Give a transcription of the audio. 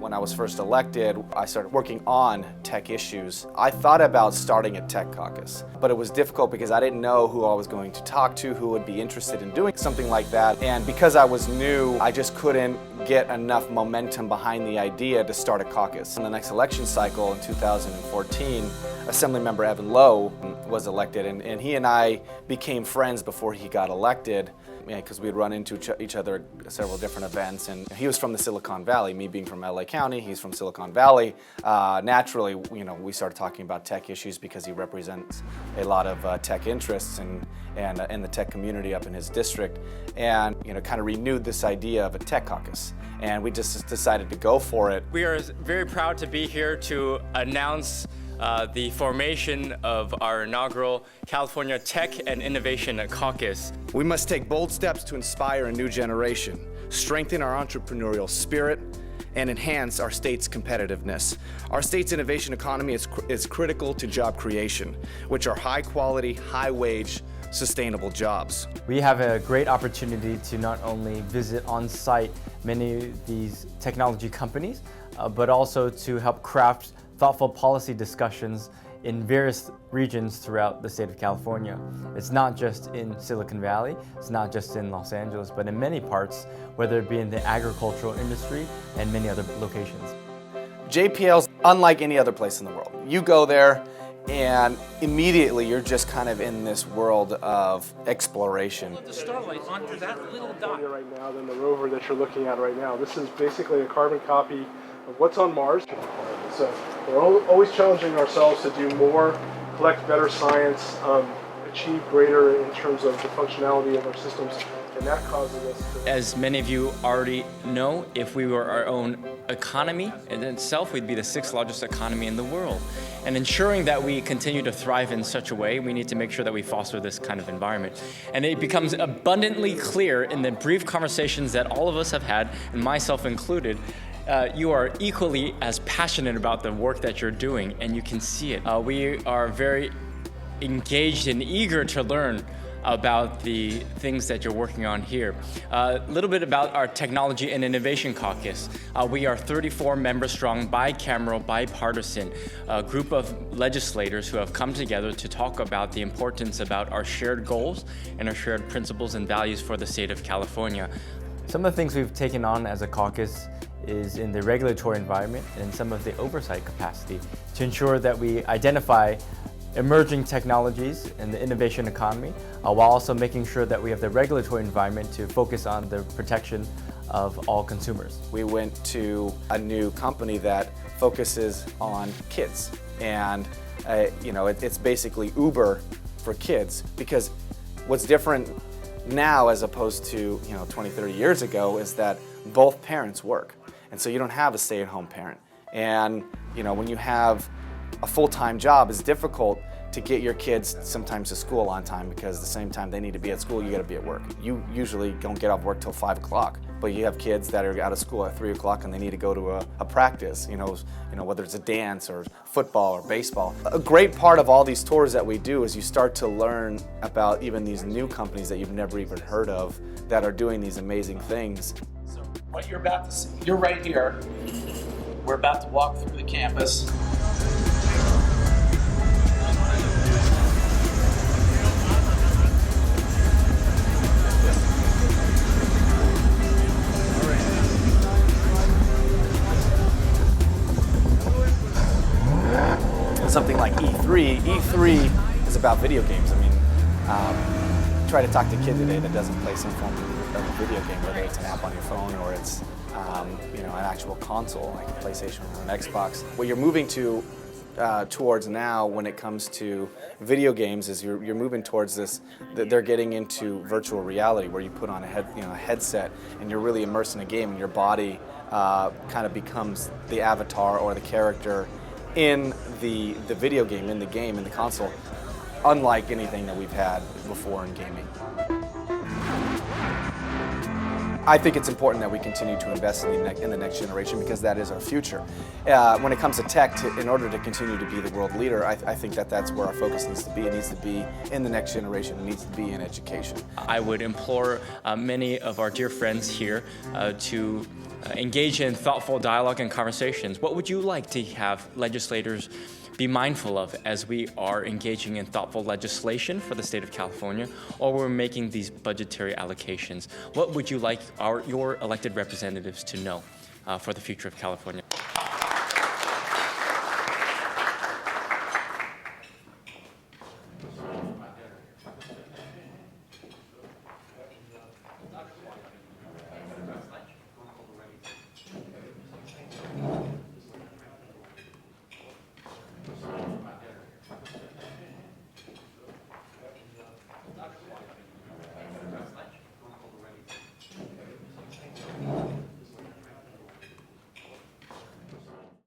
When I was first elected, I started working on tech issues. I thought about starting a tech caucus, but it was difficult because I didn't know who I was going to talk to, who would be interested in doing something like that. And because I was new, I just couldn't get enough momentum behind the idea to start a caucus. In the next election cycle in 2014, Assemblymember Evan Low was elected, and he and I became friends before he got elected, because we'd run into each other at several different events. And he was from the Silicon Valley, me being from LA County, he's from Silicon Valley. Naturally, we started talking about tech issues because he represents a lot of tech interests and the tech community up in his district, and kind of renewed this idea of a tech caucus. And we just decided to go for it. We are very proud to be here to announce the formation of our inaugural California Tech and Innovation Caucus. We must take bold steps to inspire a new generation, strengthen our entrepreneurial spirit, and enhance our state's competitiveness. Our state's innovation economy is critical to job creation, which are high quality, high wage, sustainable jobs. We have a great opportunity to not only visit on site many of these technology companies, but also to help craft thoughtful policy discussions in various regions throughout the state of California. It's not just in Silicon Valley, it's not just in Los Angeles, but in many parts, whether it be in the agricultural industry and many other locations. JPL's unlike any other place in the world. You go there and immediately you're just kind of in this world of exploration. The starlight onto that little dot. Right now than the rover that you're looking at right now. This is basically a carbon copy of what's on Mars. So we're always challenging ourselves to do more, collect better science, achieve greater in terms of the functionality of our systems, and that causes us to... As many of you already know, if we were our own economy in itself, we'd be the 6th largest economy in the world. And ensuring that we continue to thrive in such a way, we need to make sure that we foster this kind of environment. And it becomes abundantly clear in the brief conversations that all of us have had, and myself included, you are equally as passionate about the work that you're doing, and you can see it. We are very engaged and eager to learn about the things that you're working on here. A little bit about our Technology and Innovation Caucus. We are 34 member strong, bicameral, bipartisan group of legislators who have come together to talk about the importance about our shared goals and our shared principles and values for the state of California. Some of the things we've taken on as a caucus is in the regulatory environment and some of the oversight capacity to ensure that we identify emerging technologies in the innovation economy, while also making sure that we have the regulatory environment to focus on the protection of all consumers. We went to a new company that focuses on kids, and it's basically Uber for kids, because what's different now as opposed to 20, 30 years ago is that both parents work. And so you don't have a stay-at-home parent. And when you have a full-time job, it's difficult to get your kids sometimes to school on time, because at the same time they need to be at school, you gotta be at work. You usually don't get off work till 5 o'clock, but you have kids that are out of school at 3 o'clock and they need to go to a practice, whether it's a dance or football or baseball. A great part of all these tours that we do is you start to learn about even these new companies that you've never even heard of that are doing these amazing things. So what you're about to see, you're right here. We're about to walk through the campus. Something like E3. E3 is about video games. Try to talk to a kid today that doesn't play some form of a video game, whether it's an app on your phone or it's an actual console like a PlayStation or an Xbox. What you're moving towards now when it comes to video games is you're moving towards this, they're getting into virtual reality where you put on a headset and you're really immersed in a game, and your body kind of becomes the avatar or the character in the video game, in the console, unlike anything that we've had before in gaming. I think it's important that we continue to invest in the next generation, because that is our future. When it comes to tech, in order to continue to be the world leader, I think that's where our focus needs to be. It needs to be in the next generation. It needs to be in education. I would implore many of our dear friends here to engage in thoughtful dialogue and conversations. What would you like to have legislators be mindful of as we are engaging in thoughtful legislation for the state of California, or we're making these budgetary allocations? What would you like your elected representatives to know for the future of California?